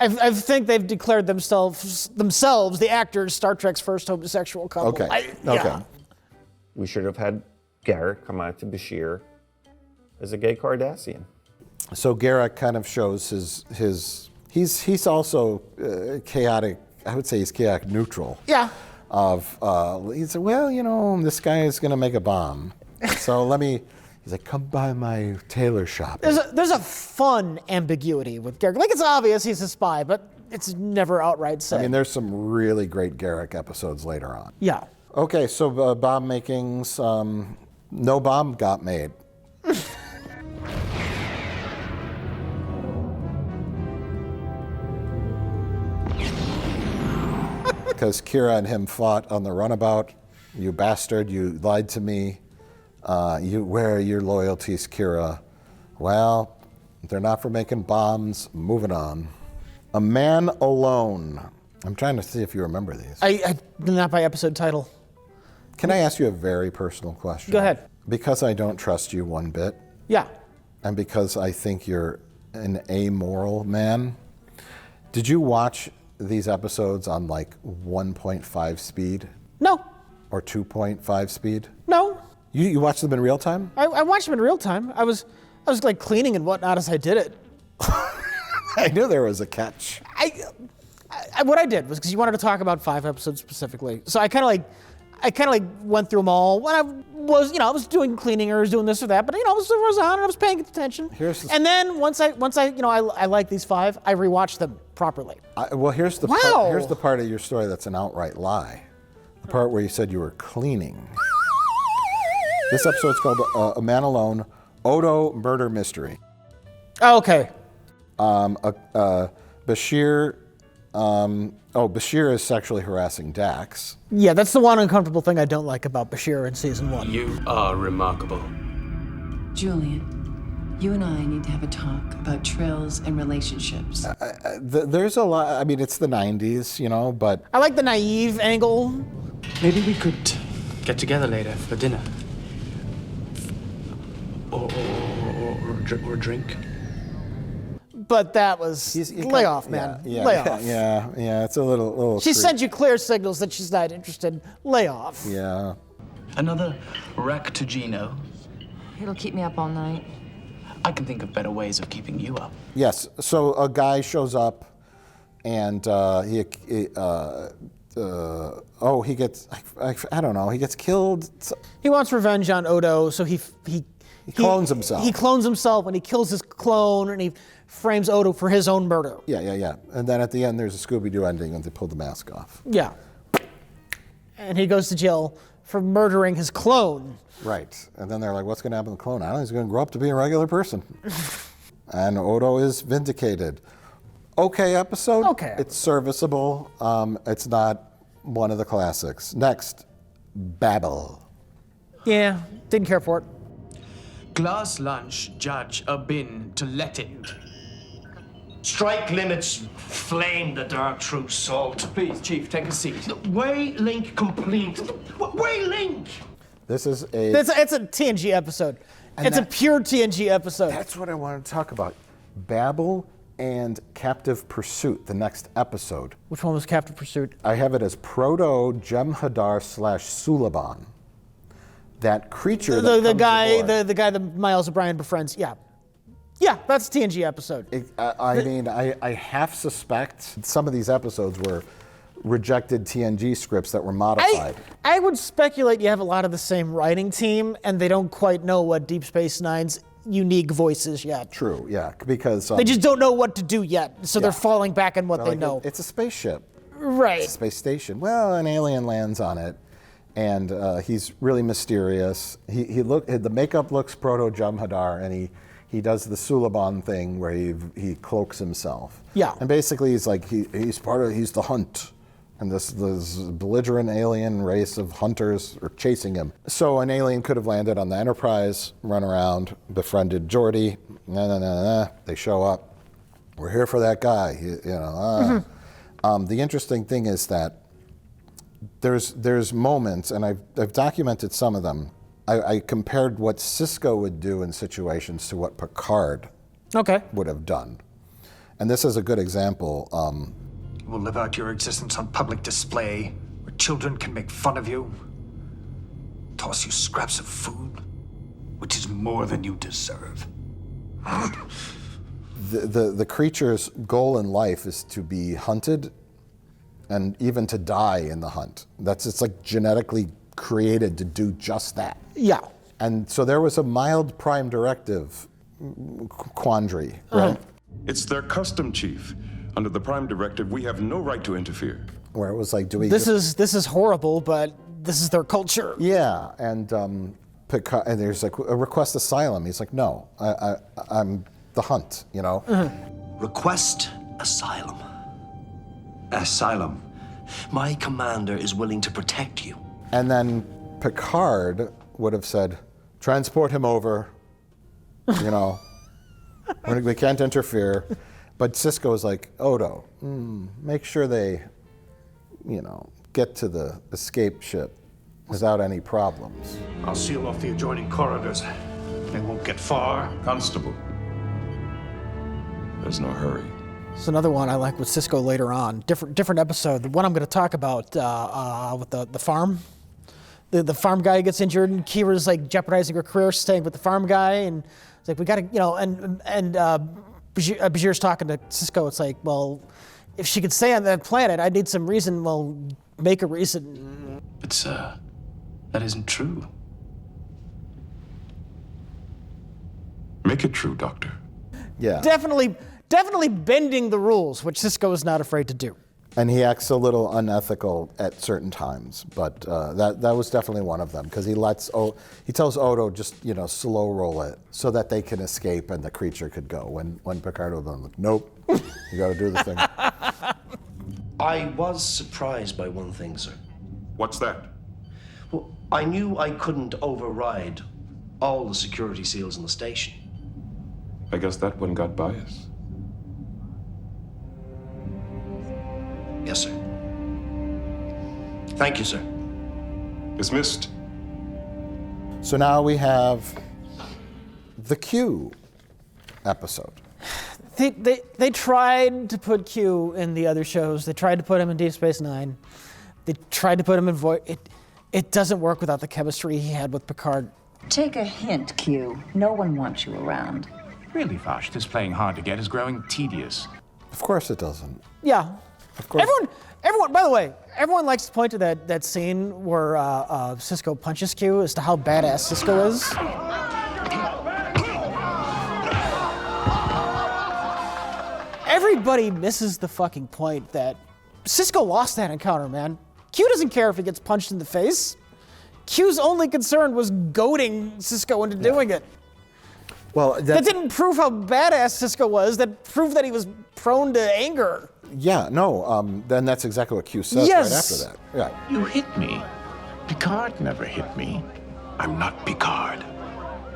I think they've declared themselves, the actors, Star Trek's first homosexual couple. Okay. Okay. We should have had Garrett come out to Bashir as a gay Cardassian. So Garrett kind of shows he's also chaotic. I would say he's chaotic neutral. Yeah. He said, well, you know, this guy is going to make a bomb. So he's like, come by my tailor shop. There's a fun ambiguity with Garrick. Like, it's obvious he's a spy, but it's never outright said. I mean, there's some really great Garrick episodes later on. Yeah. Okay, so bomb makings, no bomb got made. Because Kira and him fought on the runabout. You bastard, you lied to me. Where are your loyalties, Kira? Well, they're not for making bombs. Moving on. A Man Alone. I'm trying to see if you remember these. Not by episode title. Can I ask you a very personal question? Go ahead. Because I don't trust you one bit. Yeah. And because I think you're an amoral man, did you watch these episodes on like 1.5 speed? No. Or 2.5 speed? No. You watched them in real time? I watched them in real time. I was like cleaning and whatnot as I did it. I knew there was a catch. What I did was, because you wanted to talk about 5 episodes specifically, so I kind of like went through them all when I was doing cleaning or was doing this or that, but I was on and I was paying attention. And then once I like these 5, I rewatched them properly. Here's the part of your story that's an outright lie. The part where you said you were cleaning. This episode's called A Man Alone, Odo Murder Mystery. Oh, okay. Bashir is sexually harassing Dax. Yeah, that's the one uncomfortable thing I don't like about Bashir in season 1. You are remarkable. Julian, you and I need to have a talk about trills and relationships. There's a lot, I mean, it's the 90s, but... I like the naive angle. Maybe we could get together later for dinner. Or a drink. But that was lay off, man. Lay off. Yeah. It's a little. She sent you clear signals that she's not interested. Lay off. Yeah. Another wreck to Gino. It'll keep me up all night. I can think of better ways of keeping you up. Yes. So a guy shows up, and he gets I don't know. He gets killed. He wants revenge on Odo, so he clones himself. He clones himself, and he kills his clone, and he frames Odo for his own murder. Yeah. And then at the end, there's a Scooby-Doo ending, and they pull the mask off. Yeah. And he goes to jail for murdering his clone. Right. And then they're like, what's going to happen to the clone? I don't know. He's going to grow up to be a regular person. And Odo is vindicated. Okay episode. Okay. It's serviceable. It's not one of the classics. Next, Babel. Yeah, didn't care for it. Glass lunch, judge a bin to let in. Strike limits, flame the dark true salt. Please, Chief, take a seat. Way link complete. Way link! This is It's a TNG episode. It's a pure TNG episode. That's what I wanted to talk about. Babel and Captive Pursuit, the next episode. Which one was Captive Pursuit? I have it as Proto Jem'Hadar /Suliban. That creature. The guy that Miles O'Brien befriends. Yeah, that's a TNG episode. I half suspect some of these episodes were rejected TNG scripts that were modified. I would speculate you have a lot of the same writing team, and they don't quite know what Deep Space Nine's unique voice is yet. True, yeah, because they just don't know what to do yet, so they're falling back on what they know. It's a spaceship. Right. It's a space station. Well, an alien lands on it, and he's really mysterious. The makeup looks Proto Jem'Hadar, and he does the Suliban thing where he cloaks himself. Yeah. And basically he's like he's the hunt. And this belligerent alien race of hunters are chasing him. So an alien could have landed on the Enterprise, run around, befriended Geordi. They show up. We're here for that guy. The interesting thing is that there's moments, and I've documented some of them. I compared what Sisko would do in situations to what Picard would have done. And this is a good example. Will live out your existence on public display, where children can make fun of you. toss you scraps of food, which is more than you deserve. The creature's goal in life is to be hunted and even to die in the hunt. It's like genetically created to do just that. Yeah. And so there was a mild prime directive quandary, right? It's their custom, Chief. Under the Prime Directive, we have no right to interfere. Where it was like, do we? This is horrible, but this is their culture. Yeah, and Picard, and there's like a request asylum. He's like, no, I'm the hunt, you know. Request asylum. Asylum. My commander is willing to protect you. And then Picard would have said, transport him over. You know, we can't interfere. But Cisco is like, Odo, make sure they, you know, get to the escape ship without any problems. I'll seal off the adjoining corridors. They won't get far. Constable, there's no hurry. It's another one I like with Cisco later on. Different episode. The one I'm going to talk about with the farm. The farm guy gets injured, and Kira's like jeopardizing her career, staying with the farm guy, and it's like we got to, you know, and Bashir's talking to Cisco. It's like, well, if she could stay on that planet, I need some reason. Well, make a reason. But sir, that isn't true. Make it true, Doctor. Yeah. Definitely bending the rules, which Cisco is not afraid to do. And he acts a little unethical at certain times, but that was definitely one of them, because he tells Odo just, you know, slow roll it so that they can escape and the creature could go. When Picard would be like, nope, you got to do the thing. I was surprised by one thing, sir. What's that? Well, I knew I couldn't override all the security seals in the station. I guess that one got by us. Yes, sir. Thank you, sir. Dismissed. So now we have the Q episode. They tried to put Q in the other shows. They tried to put him in Deep Space Nine. They tried to put him in Voyager. It doesn't work without the chemistry he had with Picard. Take a hint, Q. No one wants you around. Really, Vash, this playing hard to get is growing tedious. Of course it doesn't. Yeah. Of course. Everyone. By the way, everyone likes to point to that scene where Cisco punches Q as to how badass Cisco is. Everybody misses the fucking point that Cisco lost that encounter, man. Q doesn't care if he gets punched in the face. Q's only concern was goading Cisco into doing it. Well, that didn't prove how badass Cisco was. That proved that he was prone to anger. Yeah, no, then that's exactly what Q says right after that. Yeah. You hit me. Picard never hit me. I'm not Picard.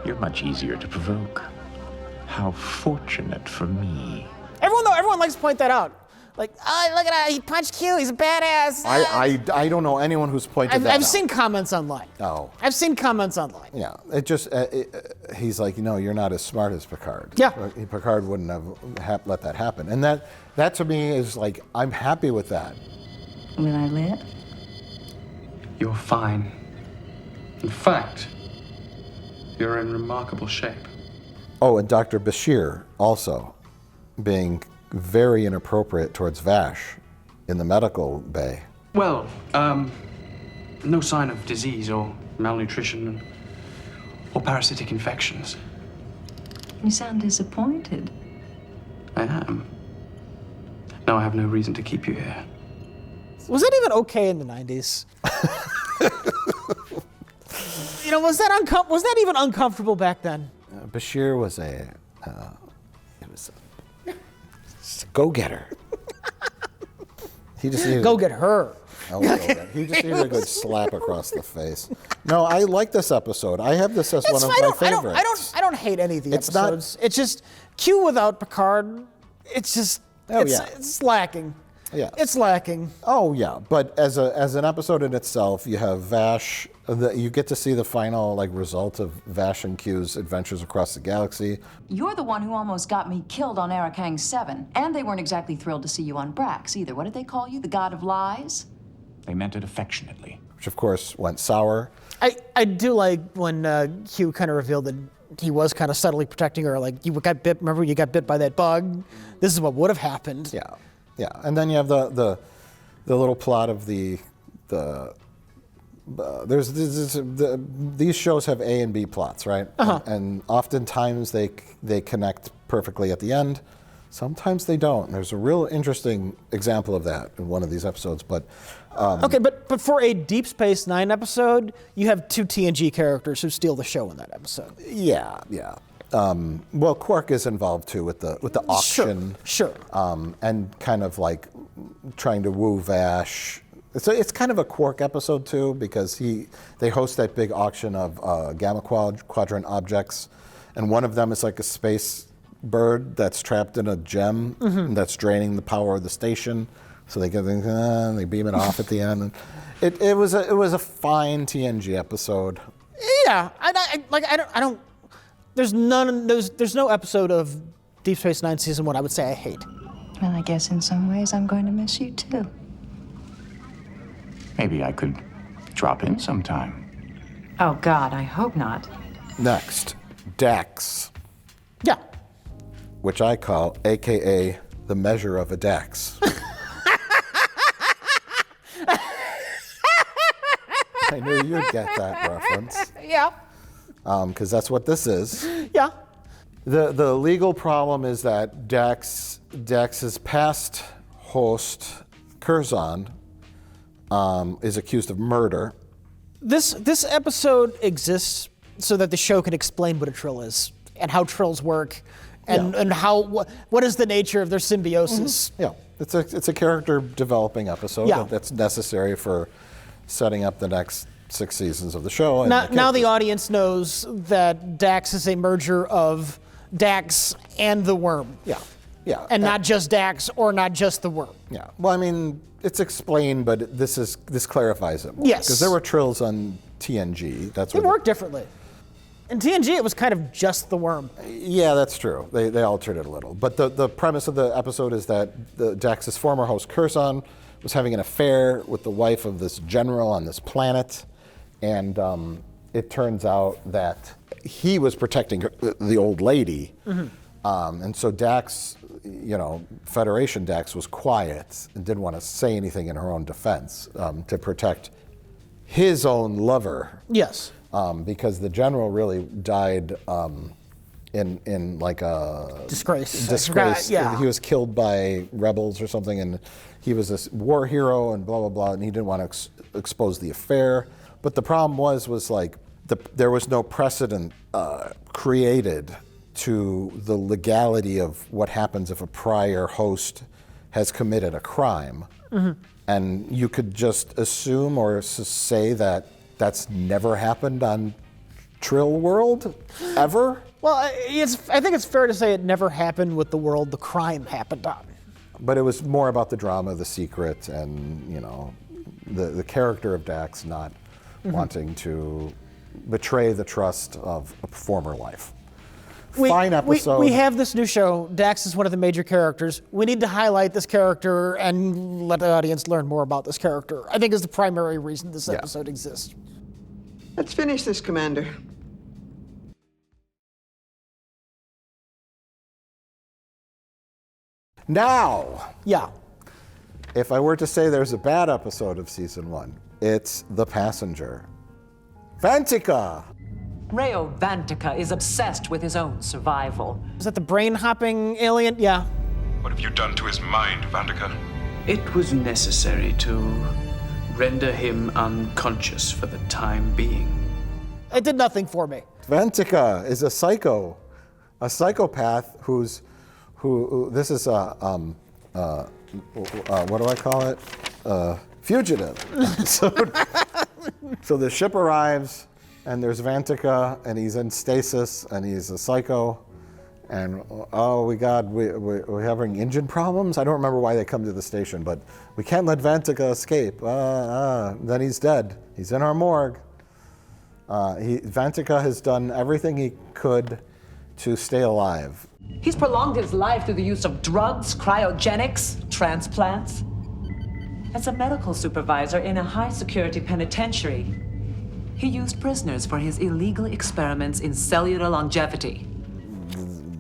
You're much easier to provoke. How fortunate for me. Everyone likes to point that out. Like, oh, look at that, he punched Q, he's a badass. I don't know anyone who's pointed that out. I've seen comments online. Oh. I've seen comments online. Yeah, it just, he's like, no, you're not as smart as Picard. Yeah. Picard wouldn't have let that happen. And that to me is like, I'm happy with that. Will I lit? You're fine. In fact, you're in remarkable shape. Oh, and Dr. Bashir also being very inappropriate towards Vash in the medical bay. Well, no sign of disease or malnutrition or parasitic infections. You sound disappointed. I am. Now I have no reason to keep you here. Was that even okay in the 90s? You know, was that even uncomfortable back then? Bashir was a go-getter. He just needed go get her. Oh, he just needed a good slap across the face. No, I like this episode. I have this as one of my favorites. I don't hate any of the episodes. It's just Q without Picard. It's just it's lacking. Yeah, it's lacking. Oh yeah, but as an episode in itself, you have Vash. You get to see the final result of Vash and Q's adventures across the galaxy. You're the one who almost got me killed on Arakang 7, and they weren't exactly thrilled to see you on Brax either. What did they call you, the god of lies? They meant it affectionately. which of course went sour. I do like when Q kind of revealed that he was kind of subtly protecting her. Like, you got bit. Remember, you got bit by that bug. This is what would have happened. Yeah. And then you have the little plot of these shows have A and B plots, right? And oftentimes they connect perfectly at the end. Sometimes they don't. And there's a real interesting example of that in one of these episodes. But okay, but for a Deep Space Nine episode, you have two TNG characters who steal the show in that episode. Yeah. Well, Quark is involved too with the auction. Sure. And kind of like trying to woo Vash. So it's kind of a Quark episode too, because they host that big auction of Gamma Quadrant objects, and one of them is like a space bird that's trapped in a gem that's draining the power of the station. So they beam it off at the end. It was a fine TNG episode. Yeah, I don't. There's no episode of Deep Space Nine season 1 I would say I hate. Well, I guess in some ways I'm going to miss you too. Maybe I could drop in sometime. Oh, God, I hope not. Next, Dax. Yeah. Which I call, AKA, the measure of a Dax. I knew you'd get that reference. Yeah. Because that's what this is. Yeah. The legal problem is that Dax's past host, Curzon, is accused of murder. This episode exists so that the show can explain what a Trill is and how Trills work and how what is the nature of their symbiosis. Yeah, it's a character developing episode that's necessary for setting up the next 6 seasons of the show. And now the audience knows that Dax is a merger of Dax and the worm. Yeah. And not just Dax or not just the worm. Yeah. Well, I mean, it's explained, but this clarifies it more. Yes. Because there were Trills on TNG. That's what it worked differently. In TNG, it was kind of just the worm. Yeah, that's true. They altered it a little. But the premise of the episode is that Dax's former host, Curzon, was having an affair with the wife of this general on this planet. And it turns out that he was protecting the old lady. And so Dax, Federation Dax was quiet and didn't want to say anything in her own defense to protect his own lover. Yes. Because the general really died in like a disgrace. Yeah. He was killed by rebels or something, and he was a war hero and blah blah blah, and he didn't want to expose the affair. But the problem was like there was no precedent created to the legality of what happens if a prior host has committed a crime. And you could just assume or say that that's never happened on Trill World, ever? Well, I think it's fair to say it never happened with the world the crime happened on. But it was more about the drama, the secret, and the character of Dax not wanting to betray the trust of a former life. Fine episode. We have this new show. Dax is one of the major characters. We need to highlight this character and let the audience learn more about this character. I think is the primary reason this episode exists. Let's finish this, Commander. Now. Yeah. If I were to say there's a bad episode of season 1, it's The Passenger. Vantika! Rayo Vantika is obsessed with his own survival. Is that the brain-hopping alien? Yeah. What have you done to his mind, Vantika? It was necessary to render him unconscious for the time being. It did nothing for me. Vantika is a psychopath who this is what do I call it? Fugitive. So the ship arrives, and there's Vantika, and he's in stasis, and he's a psycho, and we're having engine problems. I don't remember why they come to the station, but we can't let Vantika escape. Then he's dead. He's in our morgue. Vantika has done everything he could to stay alive. He's prolonged his life through the use of drugs, cryogenics, transplants. as a medical supervisor in a high-security penitentiary. He used prisoners for his illegal experiments in cellular longevity.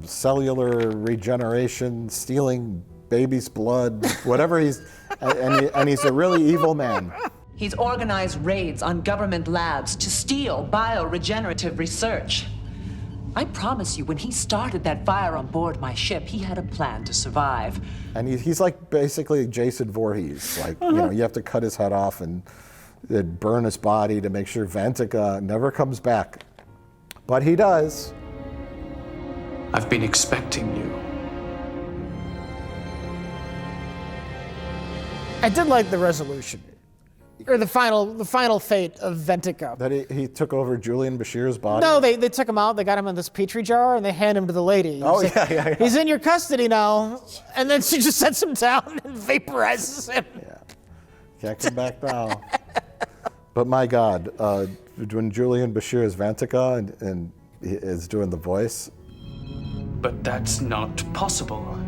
Cellular regeneration, stealing baby's blood, whatever and he's a really evil man. He's organized raids on government labs to steal bioregenerative research. I promise you, when he started that fire on board my ship, he had a plan to survive. And he's like basically Jason Voorhees. Like, you have to cut his head off and burn his body to make sure Vantika never comes back. But he does. I've been expecting you. I did like the resolution. Or the final fate of Ventica. That he took over Julian Bashir's body? No, they took him out, they got him in this petri jar, and they hand him to the lady. Oh, yeah. He's in your custody now. And then she just sets him down and vaporizes him. Yeah. Can't come back now. But my God, when Julian Bashir is Vantika and is doing the voice. But that's not possible.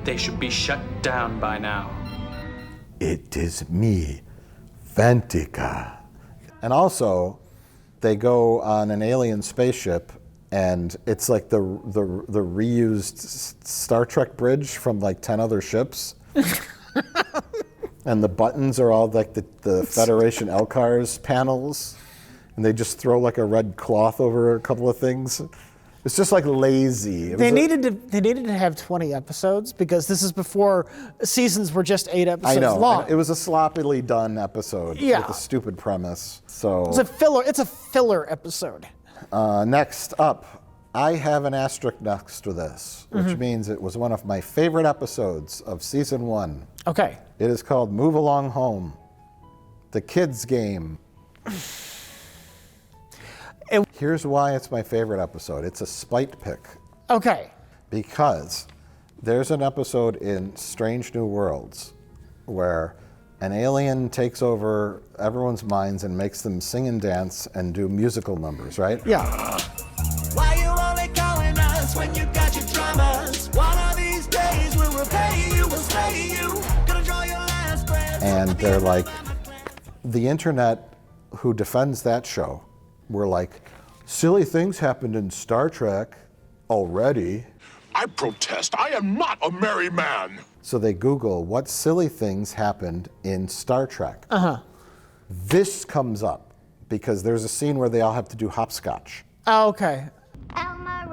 They should be shut down by now. It is me, Vantika. And also, they go on an alien spaceship, and it's like the reused Star Trek bridge from like 10 other ships. And the buttons are all like the Federation Elcars panels, and they just throw like a red cloth over a couple of things. It's just like lazy. They needed to have 20 episodes because this is before seasons were just 8 episodes long. It was a sloppily done episode with a stupid premise. So it's a filler episode. Next up, I have an asterisk next to this, which means it was one of my favorite episodes of season 1. Okay. It is called Move Along Home, the kids' game. Here's why it's my favorite episode. It's a spite pick. Okay. Because there's an episode in Strange New Worlds where an alien takes over everyone's minds and makes them sing and dance and do musical numbers, right? Yeah. Why you only calling us when you got your dramas? One of these days we'll repay you, we'll slay you. Gonna draw your last breath. And they're like, the internet who defends that show were like, silly things happened in Star Trek already. I protest. I am not a merry man. So they Google what silly things happened in Star Trek. This comes up because there's a scene where they all have to do hopscotch. Oh, okay. Alma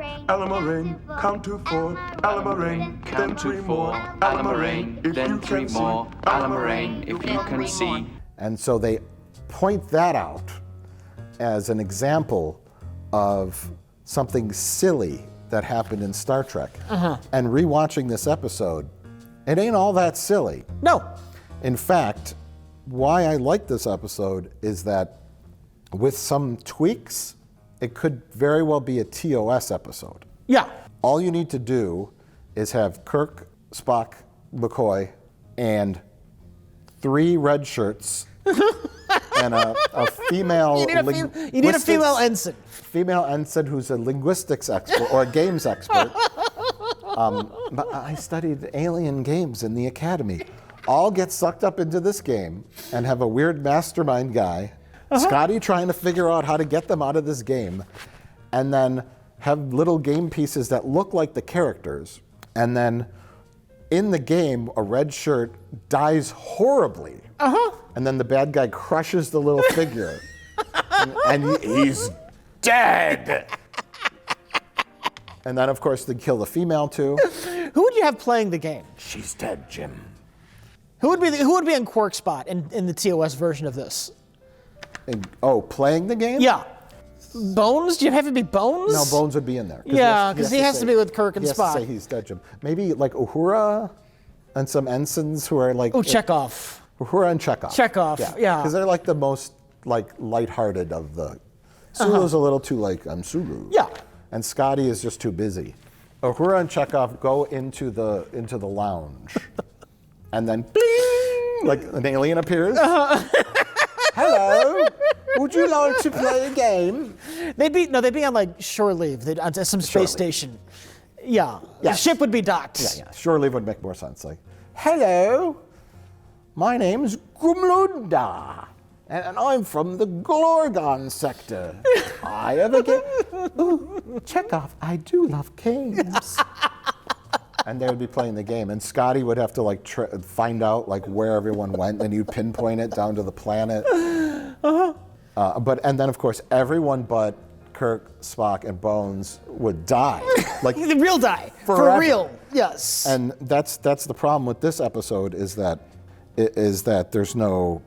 Rain, count to 4. Alma Rain, then 3 more. Alma Rain, then 3 more. Alma Rain, if you can see. And so they point that out as an example of something silly that happened in Star Trek. And rewatching this episode, it ain't all that silly. No. In fact, why I like this episode is that with some tweaks, it could very well be a TOS episode. Yeah. All you need to do is have Kirk, Spock, McCoy, and 3 red shirts and a female. You need a female ensign. Female ensign who's a linguistics expert or a games expert. But I studied alien games in the academy. All get sucked up into this game and have a weird mastermind guy, Scotty, trying to figure out how to get them out of this game, and then have little game pieces that look like the characters. And then in the game, a red shirt dies horribly. And then the bad guy crushes the little figure. and he's dead. And then, of course, they kill the female, too. Who would you have playing the game? She's dead, Jim. Who would be in Quark's spot in the TOS version of this? Playing the game? Yeah. Bones? Do you have it be Bones? No, Bones would be in there. Yeah, because he has to be with Kirk and Spock. He has to say he's dead, Jim. Maybe like Uhura and some ensigns who are like... Oh, Chekhov. Uhura and Chekhov. Chekhov, yeah. Because they're like the most like lighthearted of the... Sulu's a little too like, I'm Sulu. Yeah. And Scotty is just too busy. Uhura and Chekhov go into the lounge. And then, bling, like an alien appears. Hello, would you like to play a game? They'd be on like shore leave. They'd on some space station. Yeah, the ship would be docked. Yeah. Shore leave would make more sense. Like, hello, My name's Grumlunda, and I'm from the Glorgon sector. I have a game. Ooh, Chekhov, I do love games. And they would be playing the game, and Scotty would have to like find out like where everyone went, and you'd pinpoint it down to the planet. And then of course everyone but Kirk, Spock, and Bones would die, like the real die forever. For real. Yes. And that's the problem with this episode is that there's no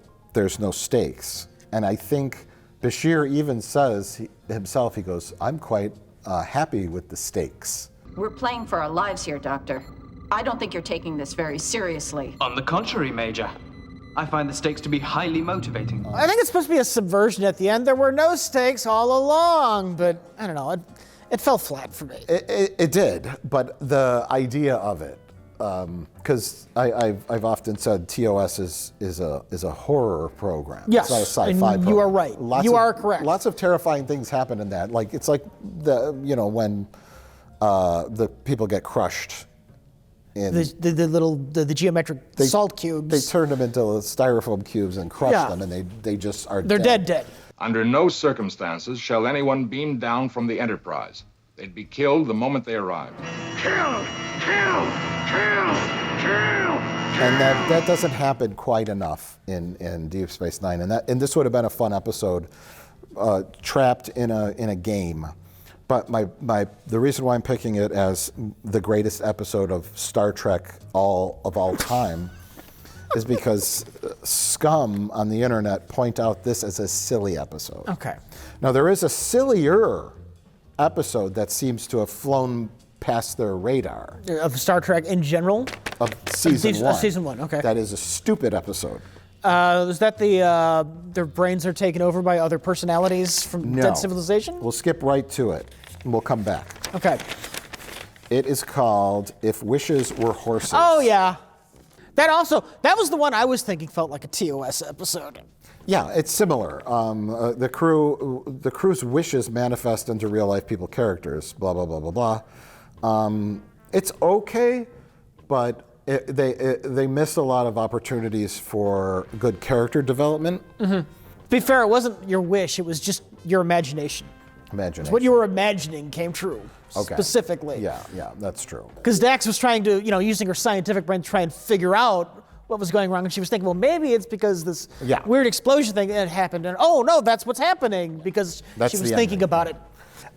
stakes, and I think Bashir even says himself, he goes, I'm quite happy with the stakes. We're playing for our lives here, Doctor. I don't think you're taking this very seriously. On the contrary, Major. I find the stakes to be highly motivating. I think it's supposed to be a subversion at the end. There were no stakes all along, but I don't know. It fell flat for me. It did, but the idea of it, because I've often said TOS is a horror program. Yes, it's not a sci-fi program. You are right. You are correct. Lots of terrifying things happen in that. Like it's like when the people get crushed. The geometric salt cubes. They turned them into styrofoam cubes and crushed them, and they just are They're dead. Under no circumstances shall anyone beam down from the Enterprise. They'd be killed the moment they arrived. Kill! Kill! Kill! Kill! And that doesn't happen quite enough in Deep Space Nine, and this would have been a fun episode, trapped in a game. But the reason why I'm picking it as the greatest episode of Star Trek of all time is because scum on the internet point out this as a silly episode. Okay. Now there is a sillier episode that seems to have flown past their radar. Of Star Trek in general? Of season one. Season one, okay. That is a stupid episode. Is that their brains are taken over by other personalities from Dead Civilization? We'll skip right to it, and we'll come back. Okay. It is called If Wishes Were Horses. Oh, yeah. That was the one I was thinking felt like a TOS episode. Yeah, it's similar. The crew's wishes manifest into real-life people characters, blah, blah, blah, blah, blah. It's okay, but they missed a lot of opportunities for good character development. Mm-hmm. To be fair, it wasn't your wish, it was just your imagination. Imagination. What you were imagining came true, okay. Specifically. Yeah, that's true. Because Dax was trying to, using her scientific brain to try and figure out what was going wrong, and she was thinking, well, maybe it's because this weird explosion thing that happened, and oh no, that's what's happening, because she was thinking about it.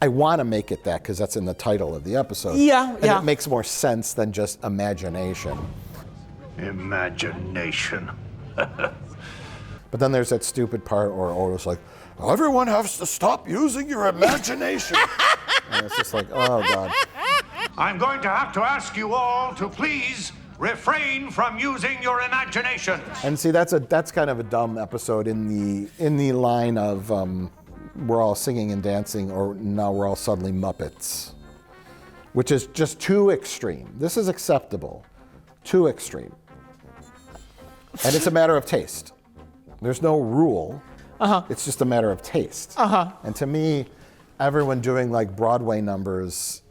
I want to make it that because that's in the title of the episode. Yeah. It makes more sense than just imagination. Imagination. But then there's that stupid part where Odo's like, everyone has to stop using your imagination. And it's just like, oh God. I'm going to have to ask you all to please refrain from using your imagination. And see, that's kind of a dumb episode in the line of we're all singing and dancing, or now we're all suddenly Muppets, which is just too extreme. This is acceptable, too extreme. And it's a matter of taste. There's no rule. It's just a matter of taste. And to me, everyone doing like Broadway numbers